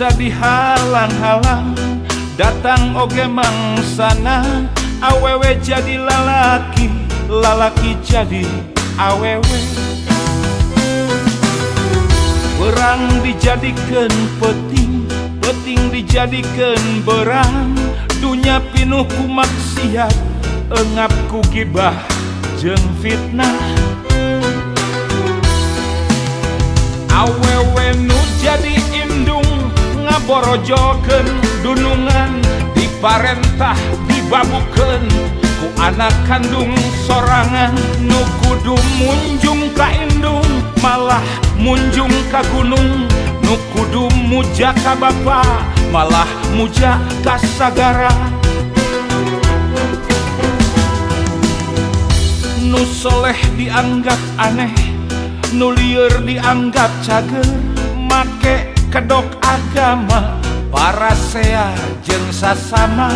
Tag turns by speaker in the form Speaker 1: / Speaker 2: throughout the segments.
Speaker 1: bisa dihalang-halang, datang oge mangsana. Awewe jadi lalaki, lalaki jadi awewe. Berang dijadikan peting, peting dijadikan berang. Dunya pinuh ku maksiat, engap ku gibah jeung fitnah. Awewe nu jadi indung, ngaborojokeun dunungan. Diparentah dibabukeun ku anak kandung sorangan. Nu kudu munjung ka indung, malah munjung ka gunung. Nu kudu muja ka bapa, malah muja ka sagara. Nu soleh dianggap aneh, nu lieur dianggap cager. Make kedok agama, parasea jeung sasama.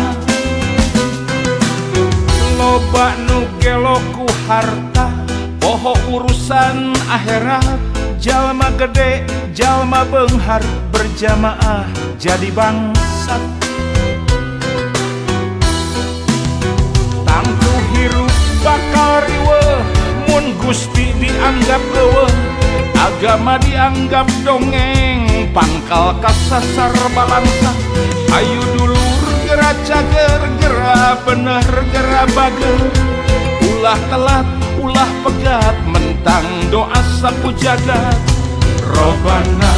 Speaker 1: Loba nu gelo ku harta, poho urusan akhirat. Jalma gede, jalma beunghar, berjamaah jadi bangsat. Tangtu hirup bakal riweuh, mun Gusti dianggap eueuh. Agama dianggap dongeng, pangkal kasasar balansa. Ayu dulur gera cager, gera bener gera bager. Ulah telat, ulah pegat, mentang doa sapu jagat. Robbana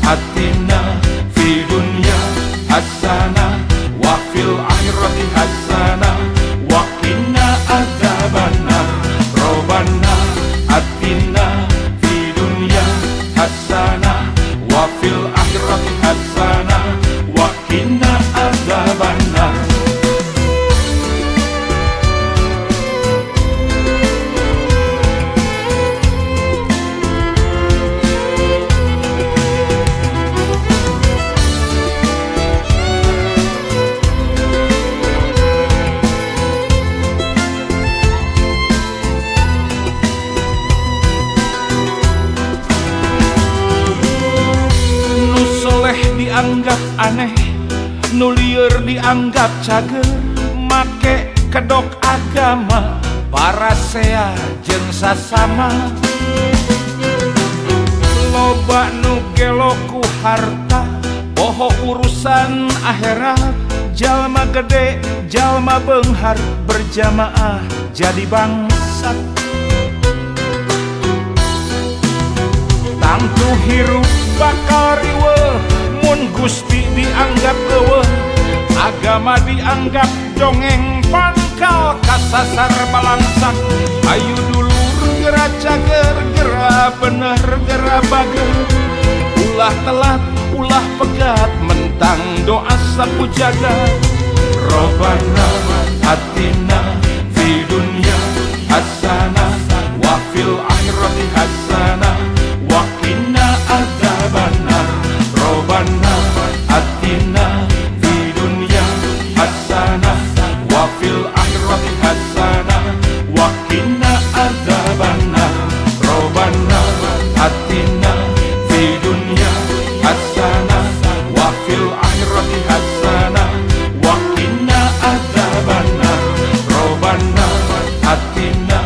Speaker 1: atina fi dunya hasanah wa fil akhirati hasanah wa qina adzabannar. Robbana atina fi dunya hasanah wa fil akhirati hasanah wa qina adzabannar. Dianggap aneh, nu lieur dianggap cager. Make kedok agama, parasea jeung sasama. Loba nu gelo ku harta, poho urusan akhirat. Jalma gede, jalma beunghar, berjamaah jadi bangsat. Tangtu hirup bakal riweuh, mun Gusti dianggap eueuh. Agama dianggap dongeng, pangkal kasasar balangsak. Ayu dulur gera cager, gera bener gera bager. Ulah telat, ulah pegat, mentang doa sapu jagat. Robbana atina fi dunya hasanah wa fil akhirati hasanah wa qina adzabannar. Robbana atina fi dunya hasanah wa fil akhirati hasanah wa qina adzabannar. Robbana atina fi dunya hasanah wa fil akhirati hasanah wa qina adzabannar. Robbana atina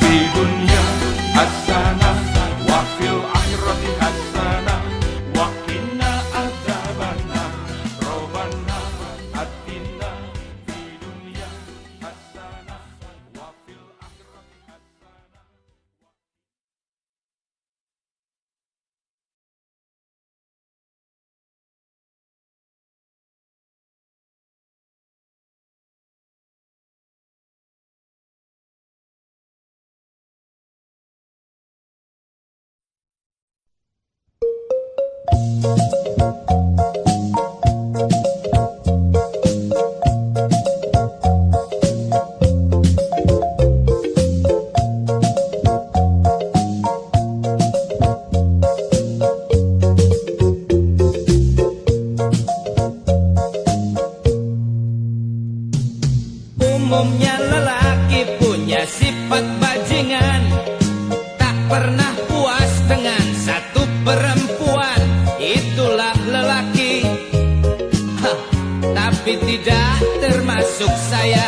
Speaker 1: fi dunya hasanah wa fil akhirati hasanah wa qina adzabannar. Robbana atina fi dunya hasanah wa fil akhirati hasanah.
Speaker 2: Umumnya lelaki punya sifat bajingan, tak pernah puas dengan satu perempuan. Itulah lelaki tidak termasuk saya.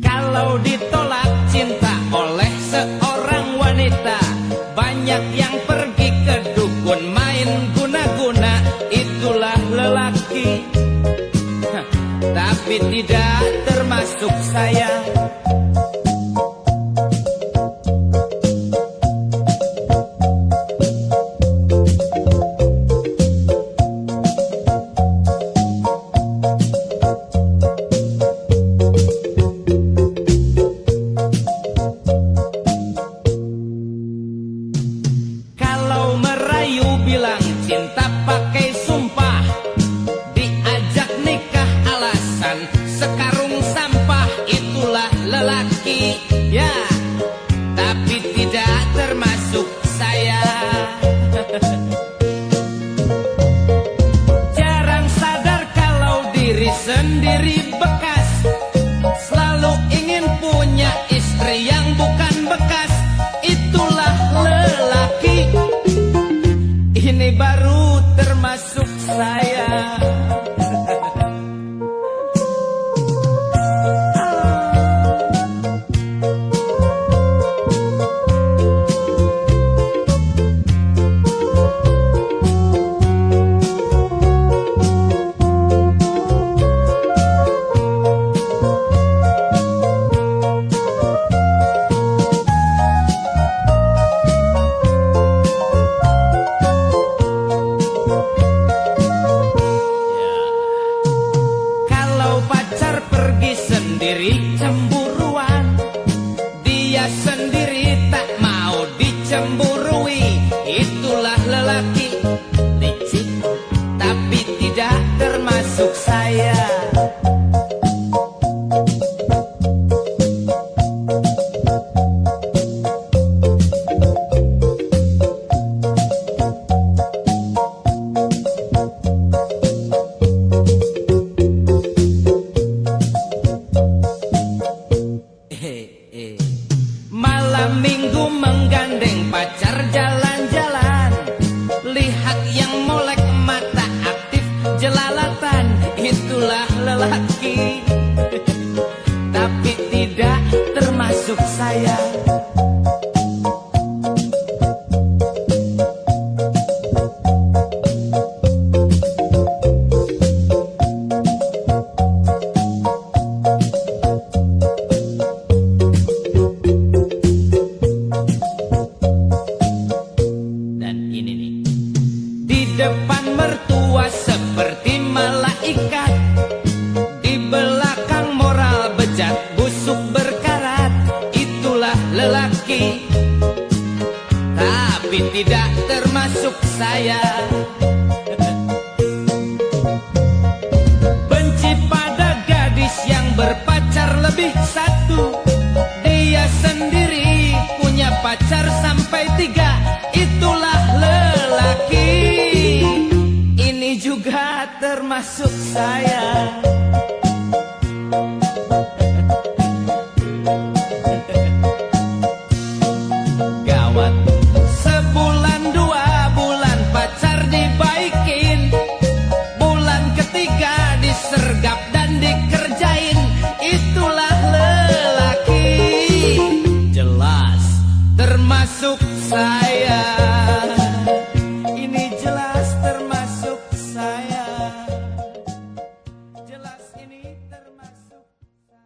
Speaker 2: Kalau ditolak cinta oleh seorang wanita, banyak yang pergi ke dukun main guna-guna, itulah lelaki. Tapi tidak termasuk saya. Kalau merayu bilang cinta pakai sumpah, diajak nikah alasan sekarung sampah, itulah lelaki. Ya, tapi tidak termasuk saya. Jarang sadar kalau diri sendiri bekas, selalu ingin punya istri yang bukan bekas, itulah lelaki. Ini baru termasuk saya. Kalau pacar pergi sendiri cemburuan, dia sendiri tak mau dicemburui, itulah lelaki. Licik, tapi tidak termasuk saya. Malam minggu menggandeng pacar jalan-jalan, lihat yang molek mata aktif jelalatan, itulah lelaki. Tapi tidak termasuk saya. Di depan mertua seperti malaikat, di belakang moral bejat busuk berkarat, itulah lelaki. Tapi tidak termasuk saya. Benci pada gadis yang berpacar lebih satu, dia sendiri punya pacar sampai 3, itulah lelaki. Ini juga termasuk saya. Gawat, sebulan 2 bulan pacar dibaikin, bulan ketiga disergap dan dikerjain, itulah lelaki. Jelas termasuk saya. Ini jelas termasuk saya. Jelas ini termasuk saya.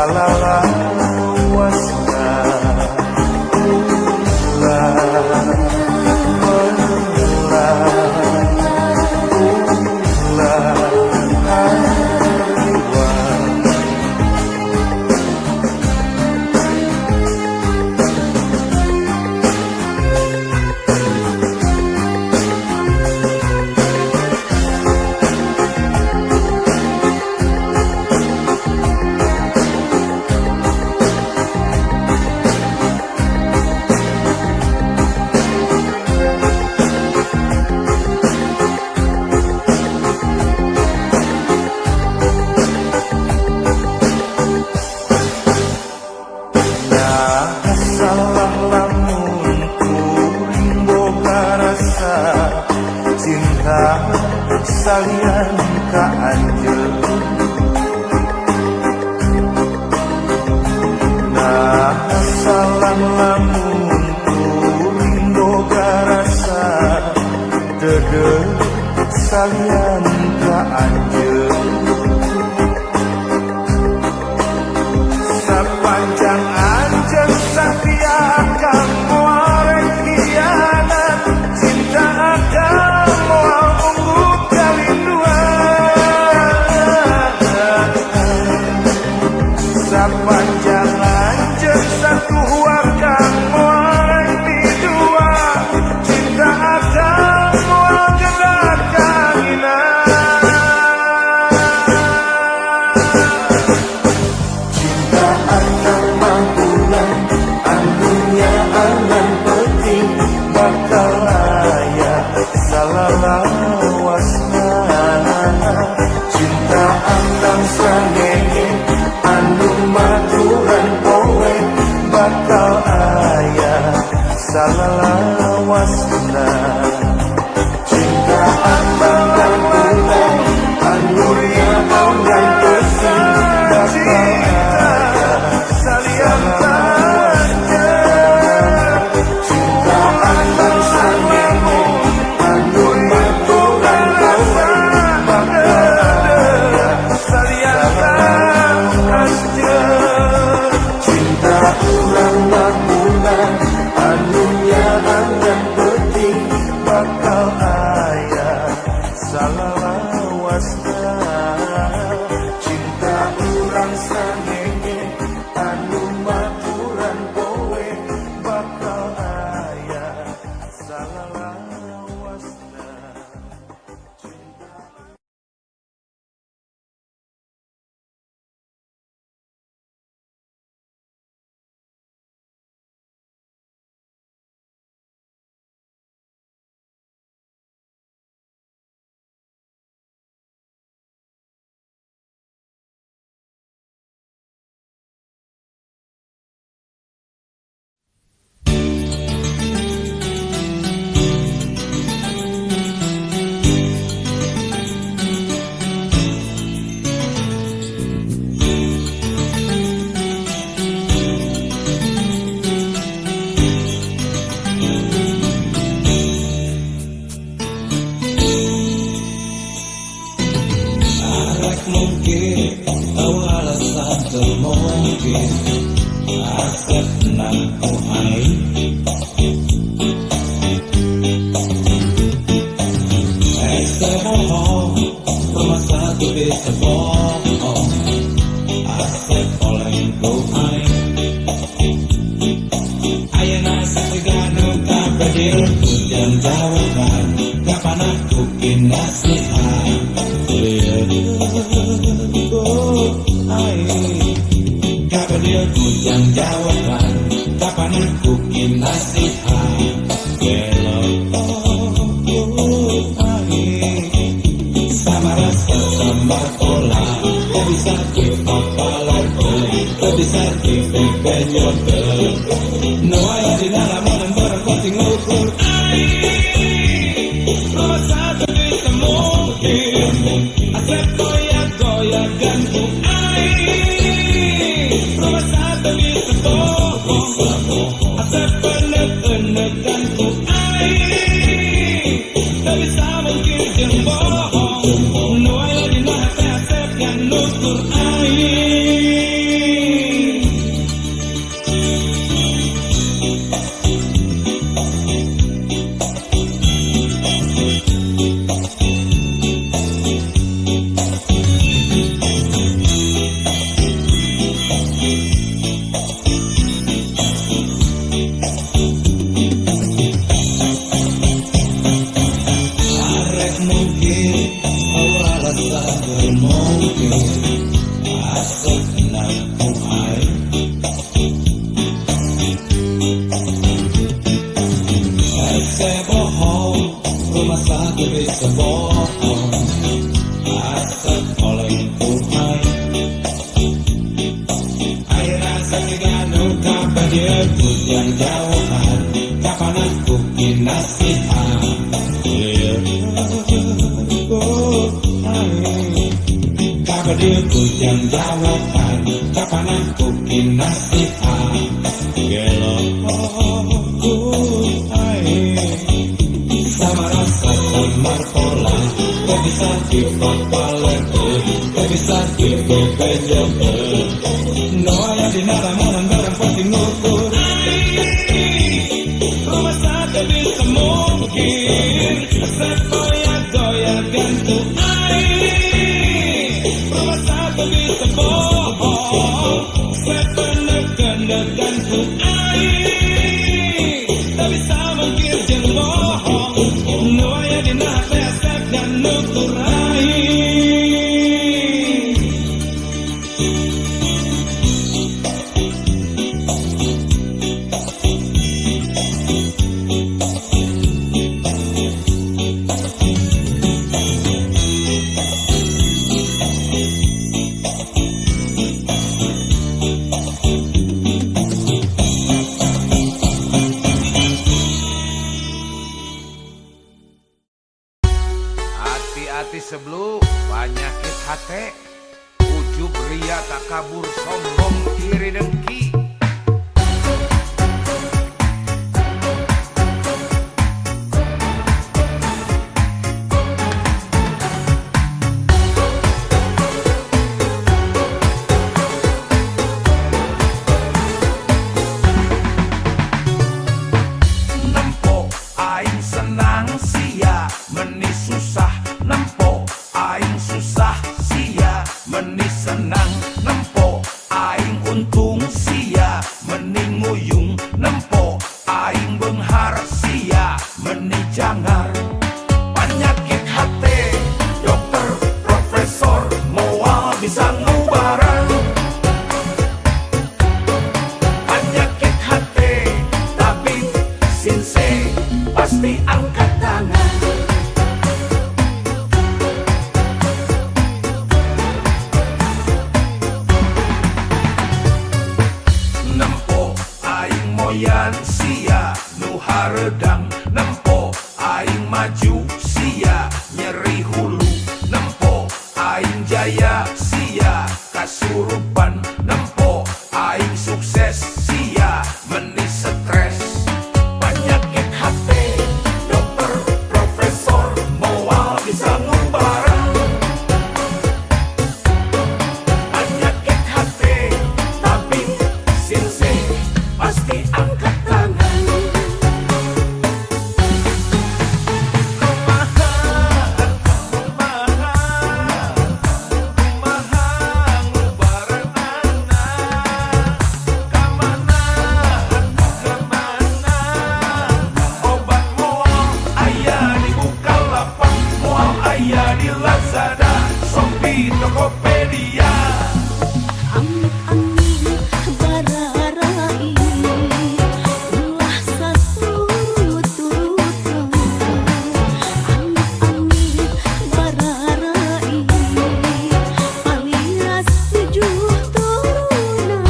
Speaker 3: salawasna salian ka anjeun nah salam lamun kuring boga rasa dedeg salian ka anjeun sapanjang anjeun satia akan moal khianat cinta akan moal sepanjang anjeun satu akan moal di dua cinta akan moal gerak kanginan cinta akan mampulan anunya angan penting bakal aya salawasna cinta akan sangenge anu maturan poe bakal aya salawasna cinta ambang bulan anu ria ambang pesing bakal aya salawasna cinta ambang sangenge anu maturan poe bakal aya salawasna cinta urang mabulan anunya angan penting bakal aya salawasna cinta urang sangenge anu maturan poe bakal aya salawasna
Speaker 2: mungkin tahu alasan termungkin asep naku aing saya bohong rumah satu bisa bohong asep oleh ku aing ayeuna sagana kabadil hujan jawaban kapan aku kinasihan Kabadil hujan jawaban kapan aku kinasihan sama rasa sambar pola tak bisa dipapalan tak bisa dipegang no ayah di dalam dan berkoting ukur rasa bisa mungkin asep goyah-goyahkan ku rasa bisa bohong asep penek-penekan ku tak bisa mungkin yang bohong no ayah di dalam asep yang nutur aing ku ai. Saya bohong, rumah sakit bisa bohong. Asap oleh Tuhan. Air rasa segano kapan dia yang jauhan. Kapan aku kinasihan. Kapan dia yang jauhan. Kapan aku kinasihan. Gelo ku sama rasa samar pola. Gak bisa dipapalen, gak bisa dipepejem. No ada di naramonan barang pasti ngukur. Rumah sakit bisa mungkin segoyak-goyakan tuh rumah sakit bisa bohong sepenek-penekan tuh tak bisa mungkin jeng bohong. No ada di nafas dan nukurai.
Speaker 1: Hati-hati sebelum penyakit hati, ujub ria tak kabur sombong iri dengki. Nempo aing senang sia meni susah. Nempo aing susah sia meni senang. Nempo aing untung sia meni nguyung. Nempo aing benghar sia meni jangar. Penyakit hati dokter profesor moal bisa ngubaran. Penyakit hati tabib sinse pasti angkat tangan. Nempo aing moyan sia nu haredang. Nempo aing maju sia nyeri hulu. Nempo aing jaya sia kasurupan. Nempo aing sukses sia meni stres. Penyakit hati dokter profesor moal bisa ngubaran. Penyakit hati tabib sinse pasti angkat tangan. Obat moal aya di Bukalapak, moal aya di Lazada, Shopee, Tokopedia.
Speaker 4: Amit-amit bararai ulah saturut-turut. Amit-amit bararai alias 7 turunan.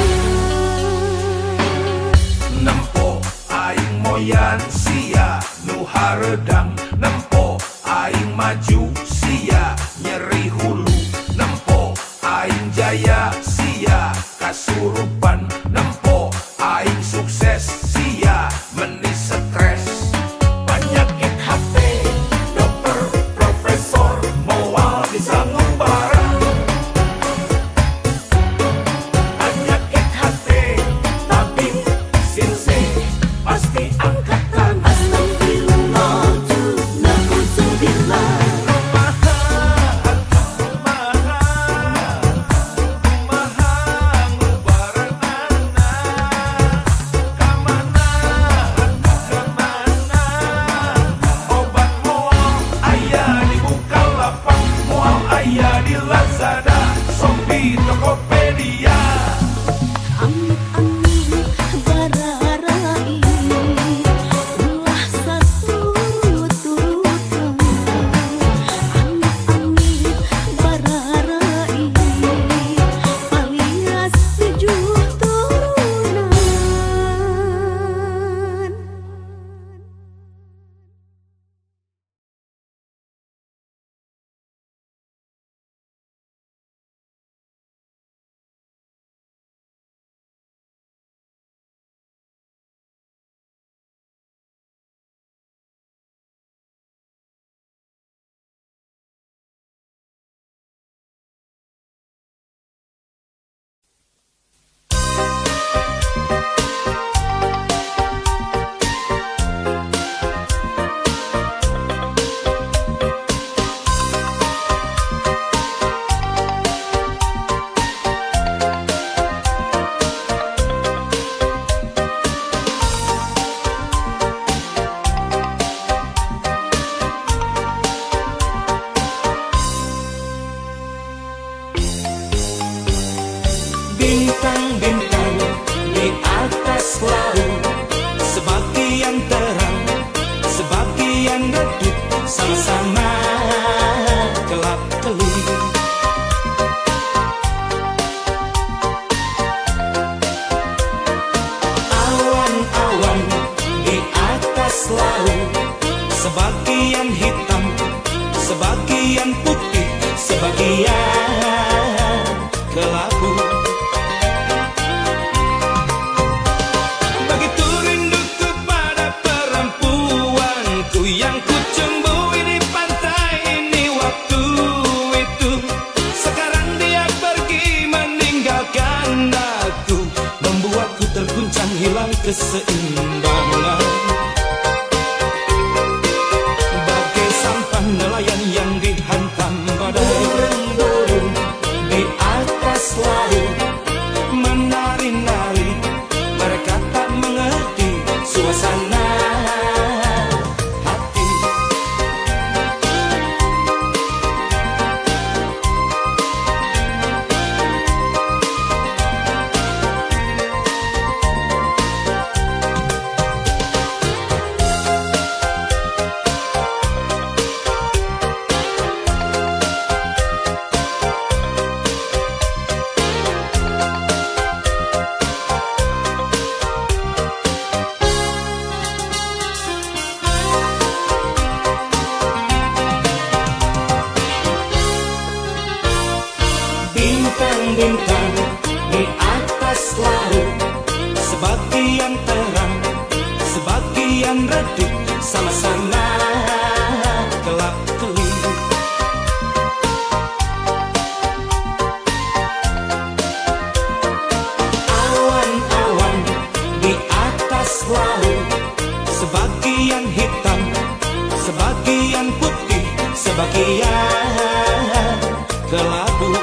Speaker 1: Nempo aing moyan sia nu haredang. Nempo aing maju sia nyeri hulu. Nempo aing jaya sia kasurupan. Nempo aing sukses sia meni stres. Penyakit hati dokter profesor moal bisa ngubaran. Penyakit hati tabib sinse pasti angkat tangan.
Speaker 4: Astagfirullah, na'udzubillah.
Speaker 2: sebagian hitam, sebagian putih, sebagian kelabu. Begitu rinduku pada perempuanku yang ku cembui di pantai ini waktu itu. Sekarang dia pergi meninggalkan aku, membuatku terguncang hilang keseimbangan. Bagai sampan nelayan yang dihantam badai, burung di atas laut menari-nari, mereka tak mengerti suasana hati. Bintang-bintang di atas laut, sebagian terang, sebagian redup, sama-sama gelap gelap. Awan-awan di atas laut, sebagian hitam, sebagian putih, sebagian kelabu.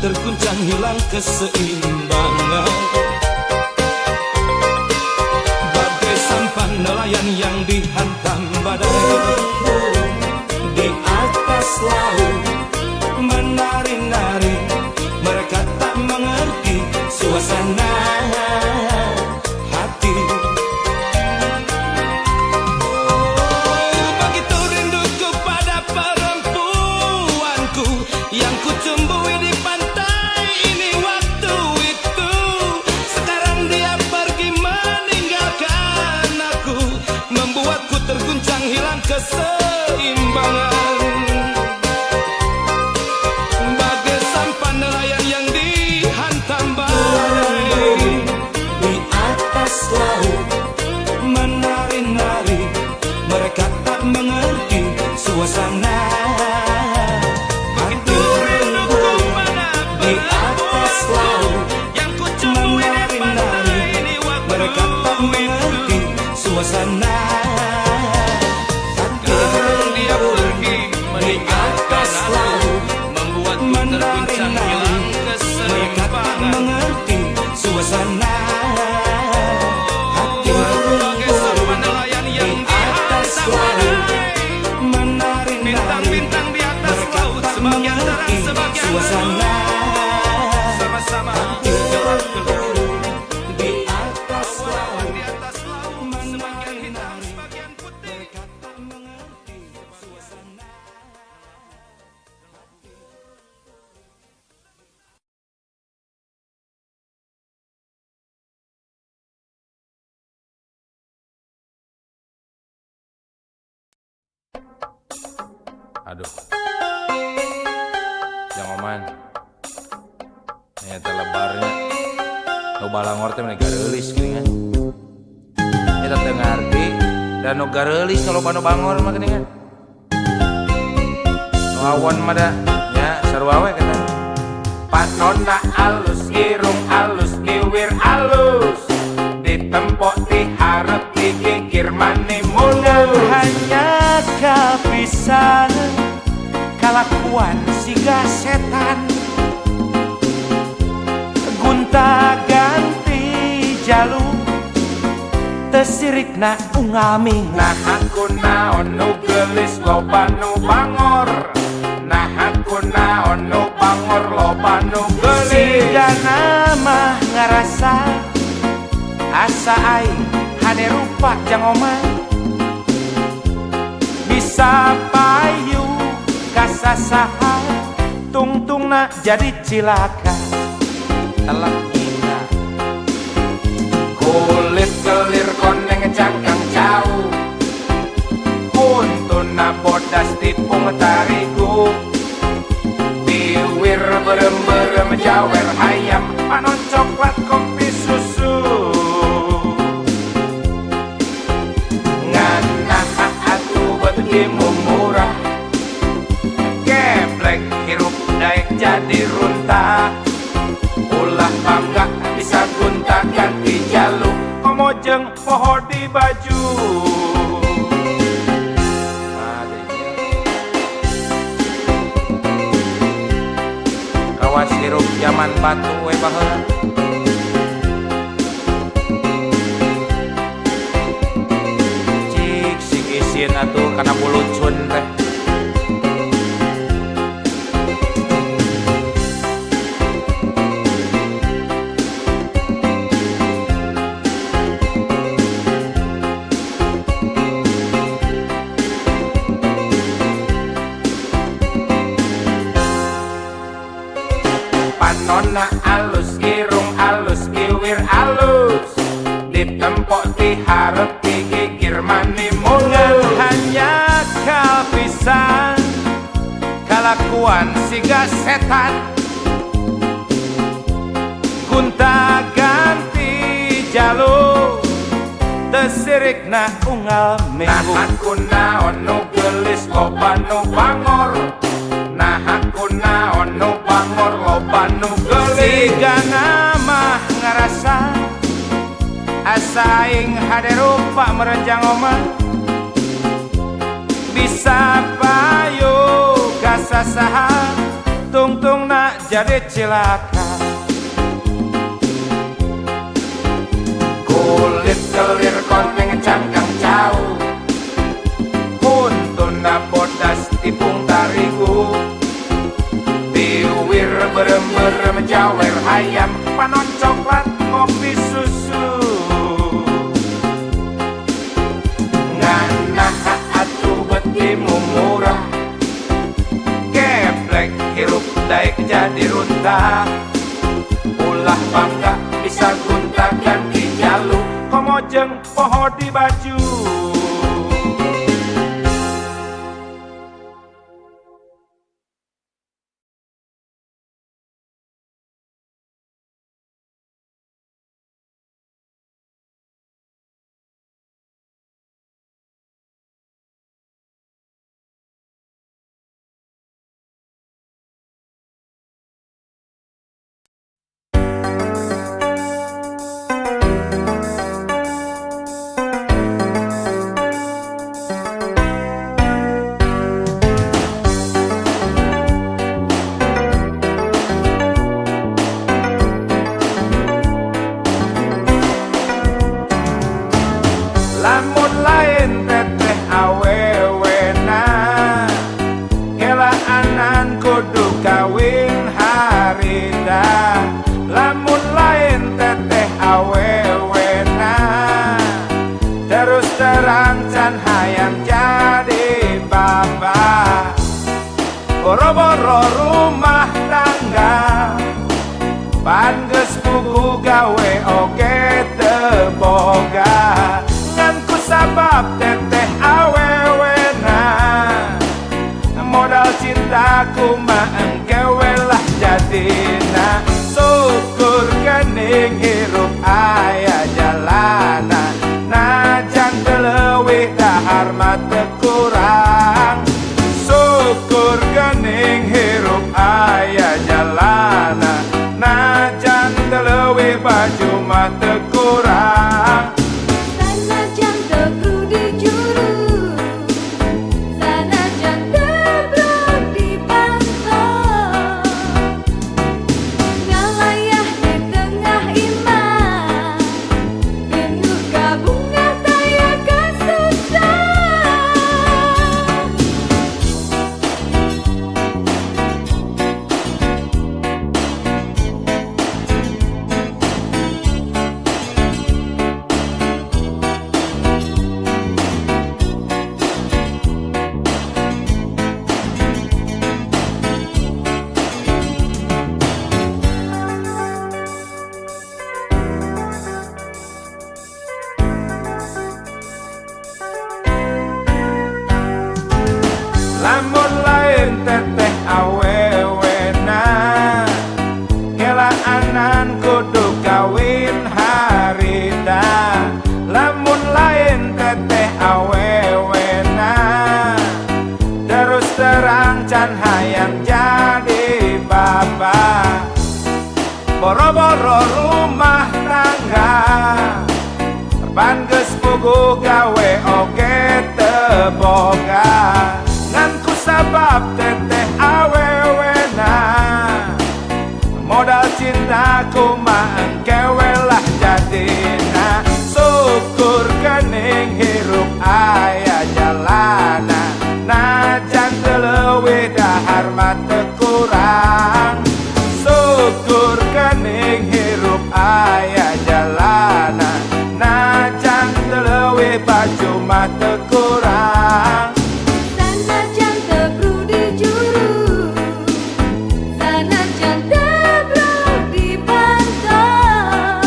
Speaker 2: Terguncang hilang keseimbangan. Bagai sampan nelayan yang dihantam badai, di atas laut menari-nari, mereka tak mengerti suasana hati. Begitu rinduku pada perempuanku yang ku cembui di pantai ini waktu itu. Sekarang dia pergi meninggalkan aku, membuatku terguncang hilang keseimbangan. Bagai sampan nelayan yang dihantam badai, di atas laut menari-nari, mereka tak mengerti suasana hati. Di atas laut menari-nari, mereka tak mengerti suasana hati. Dia pergi di atas laut menari-nari, mereka tak mengerti suasana hati. Di atas laut menari-nari, mereka tak mengerti suasana sama-sama gelap gelap. Di atas laut menari-nari, mereka tak mengerti suasana.
Speaker 5: Aduh, yang oman ternyata lebarnya nu balangor teh meni gareulis geuningan. Eta teu ngarti dan nu gareulis kalau bano bangor mah geuningan. Nu awan mah da nya sarua we kata. Panonna alus, irung alus, liwir alus, ditempok diharap digigir mani mulus.
Speaker 3: Hanya kapisan kalakuan siga setan, gunta ganti jalur tesirikna ungami.
Speaker 5: Nah aku naon nu gelis loba nu bangor, nah aku naon nu bangor loba nu gelis.
Speaker 3: Siga nama ngarasa asa aing hade rupa jang omah bisa payu kasasaha tungtungna jadi cilaka telak gila
Speaker 5: Kulit kelir koneng cangkang jauh Kuntuna bodas tipung tarigu Biwir berem-berem jawer hayam Panon coklat kopi susu Nganah atu batu murah Geblek hirup daek jadi runtah Ulah bangga bisa gunta ganti jaluk Komojeng poho di baju Kawas hirup zaman batu we baheula Cik sing isin atuh kana bulucun teh Panonna alus, irung alus, iwir alus Ditempok diharap digigir mani
Speaker 3: Ngan
Speaker 5: mulus
Speaker 3: hanya kapisan kalakuan siga setan gunta ganti jalur tesirik na unggal minggu
Speaker 5: Nahan kunaon nu gelis loba nu bangor Nahan kunaon nu bangor loba nu gelis
Speaker 3: siga nama ngerasa asaing hade rupa merenjang omah bisa payu kasasaha tungtung nak jadi cilaka
Speaker 5: Kulit kelir koneng cangkang jauh Kuntuna bodas tipung tarigu Biwir berem-berem jawer hayam Panon coklat kopi susu Nganah atuh betimu murah Geblek hirup daek jadi runtah Ulah bangga bisa gunta ganti jaluk
Speaker 3: komojeng poho di baju lamun lain teteh awewena kelaanan kudu kawin harita lamun lain teteh awewena terus terang can hayang jadi bapak boro-boro rumah tangga pan geus pugu gawe oge teu boga ngan kusabab teteh awewena modal cintaku mah engkewe lah jadina syukur geuning hirup aya jalana najan teu leuwih dahar mah teu kurang syukur geuning hirup aya jalana najan teu leuwih baju mah teu kurang
Speaker 4: Sanajan tebru di juru, sanajan tebru di pantai.
Speaker 3: anan kudu kawin harita, lamun lain teteh awewena. Terus terang can hayang jadi bapak, boro-boro rumah tangga, pan geus puguh gawe oge teboga. Ngan kusabab teteh awewena, modal cinta kumaha engkewe lah jadina. Syukur geuning hirup aya jalana, najan teu leuwih dahar mah teu kurang. Syukur geuning hirup aya jalana, najan teu leuwih baju mah teu kurang.
Speaker 4: Sanajan teu pruh dijuru, sanajan teu pruh dipantau,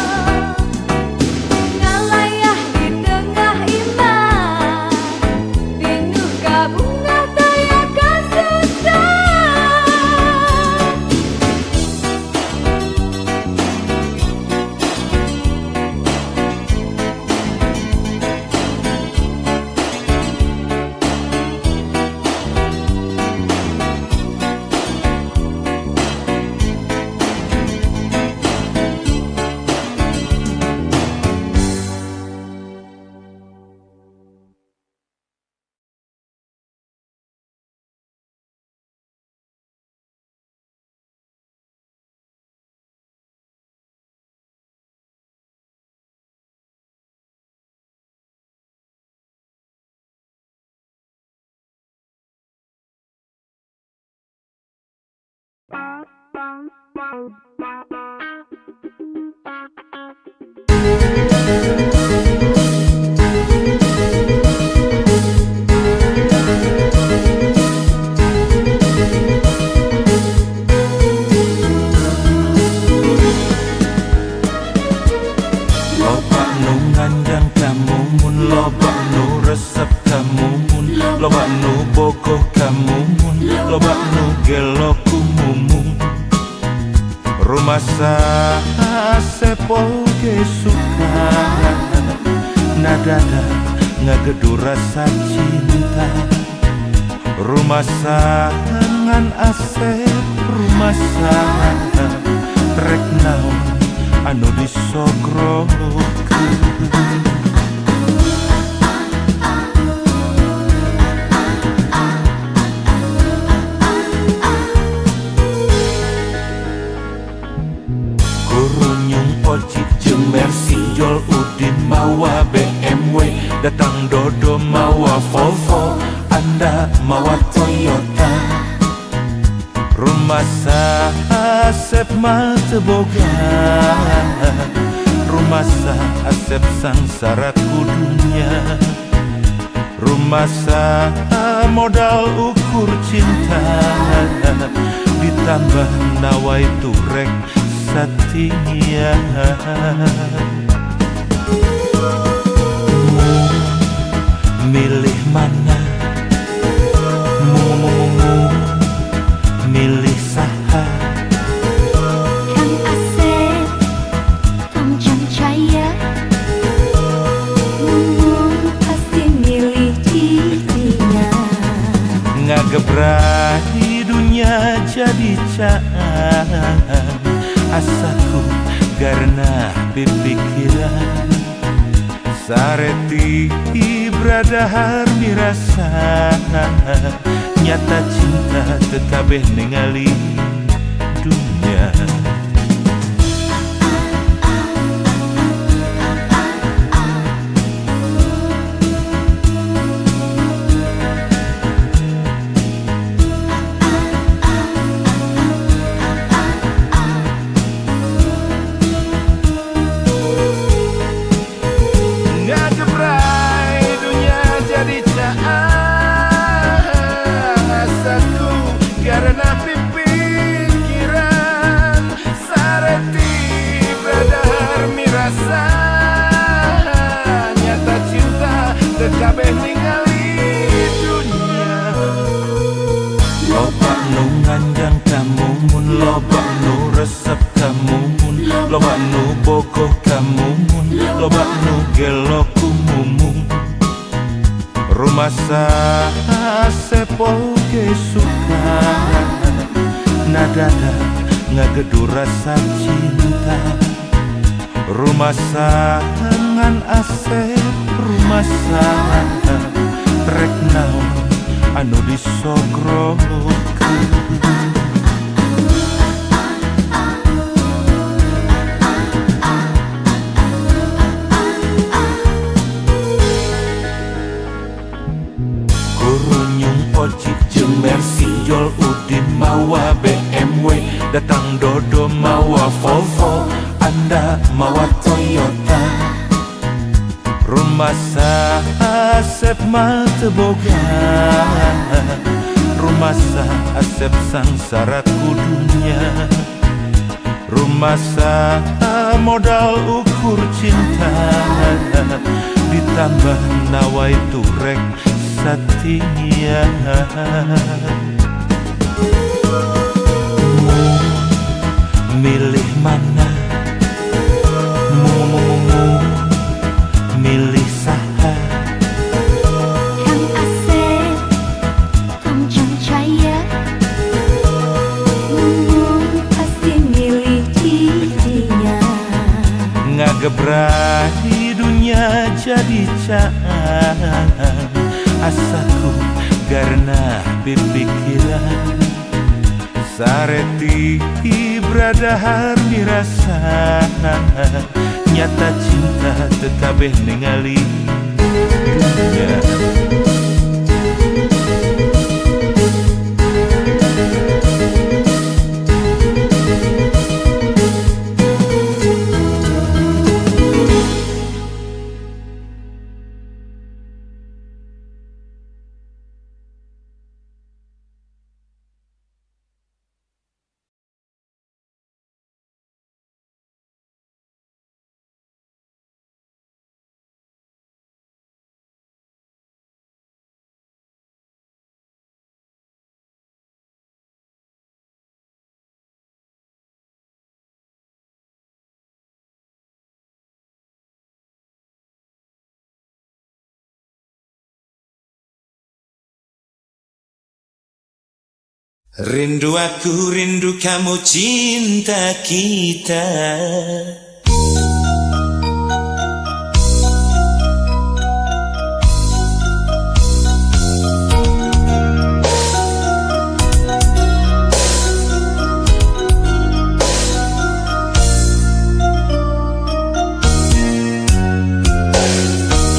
Speaker 4: ngalayah di tengah imah, pinuh kabungah daya kasusah.
Speaker 3: Loba nu ngandang kamu mun, loba nu resep kamu mun, loba nu bogoh kamu mun, loba nu gelo kumumun. Rumah sepol ge suka, nadada ngagedu rasa cinta. Rumah ngan asep, rumah rek naon anu disogrogkeun. Kurunyung Oji jeung Mercy, Jol Udin mawa BMW, datang Dodo mawa Volvo, Anda mawa Toyota. Rumah Asep mah teu boga, rumah Asep sangsara kudunya. Rumah modal ukur cinta, ditambah nawai turek satia. Milih mana? Milih saha?
Speaker 4: Kang Asep, Kang Jaya, pasti milih dirinya.
Speaker 3: Ngagebrahi dunia jadi caan, asaku karena pipikiran. Sareti bradahar mirasa, nyata cinta tekabeh ningali dunia. Ngagebrai dunia jadi caan, asaku karena pipikiran. loba nu bogoh kamumun, loba nu gelo kumumun. Rumasa sepoge suka nadada ngagedu rasa cinta. Rumasa ngan asep rumasa rek naon anu disogrokeun. Ojek jeung Mercy, Jol Udin mawa BMW, datang Dodo mawa Volvo, Anda mawa Toyota. Rumah Asep mah teu boga, rumah Asep sangsara kudunya. Rumah modal ukur cinta, ditambah nawai turek Satya. Milih mana? Milih saha?
Speaker 4: Kang Asep, Kang Jaya, pasti milih dia.
Speaker 3: Ngagebrahi dunia jadi caan, asaku karena pipikiran sareti bradahar dirasa nyata cinta tekabeh ningali dunia.
Speaker 2: Rindu aku, rindu kamu, cinta kita.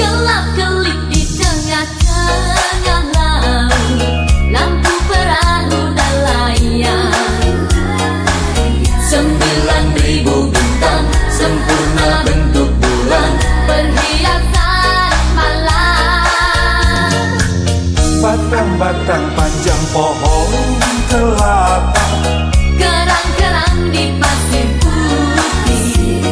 Speaker 4: Gelap-gelip di tengah-tengah laut, lampu perahu dan layar. 9.000 bintang sempurna bentuk bulan, perhiasan malam.
Speaker 3: Batang-batang panjang pohon kelapa,
Speaker 4: Kerang-kerang di pasir putih.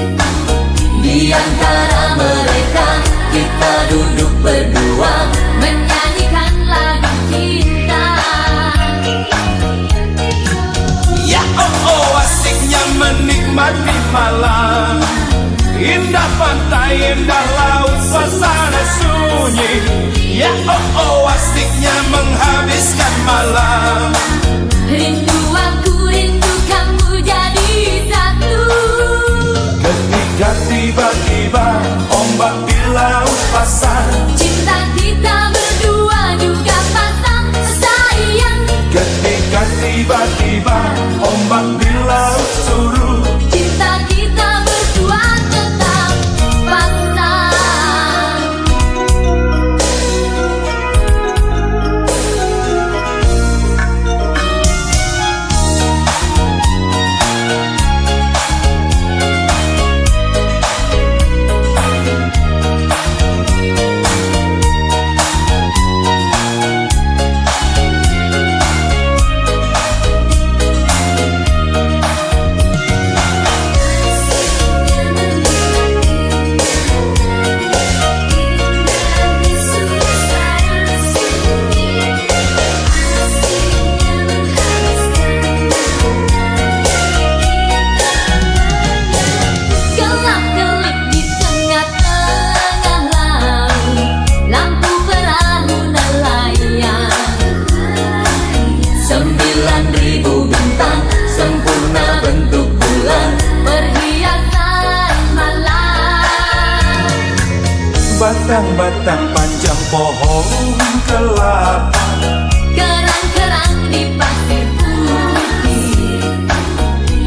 Speaker 4: Di antara mereka kita duduk berdua, menyanyikan lagu cinta.
Speaker 1: Ya asiknya menikmati malam. Indah pantai, indah laut, suasana sunyi. Ya asiknya menghabiskan malam.
Speaker 4: Rindu aku, rindu kamu jadi satu.
Speaker 1: Ketika tiba-tiba ombak di laut pasang,
Speaker 4: Cinta kita berdua juga pasang sayang.
Speaker 1: ketika tiba-tiba ombak di laut surut,
Speaker 4: Cinta kita berdua tetap pasang.
Speaker 3: batang-batang panjang pohon kelapa.
Speaker 4: Kerang-kerang di pasir putih.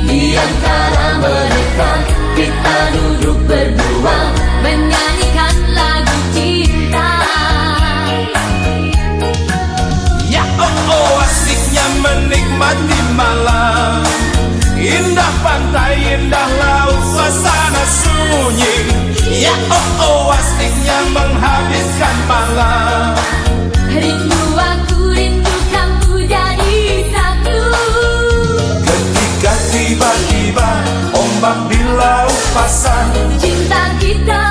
Speaker 4: Di antara mereka kita duduk berdua menyanyikan lagu cinta.
Speaker 1: Ya asiknya menikmati malam. Indah pantai, indah laut, suasana sunyi. Ya asiknya menghabiskan malam.
Speaker 4: Rindu aku, rindu kamu jadi satu.
Speaker 1: Ketika tiba-tiba ombak di laut pasang,
Speaker 4: Cinta kita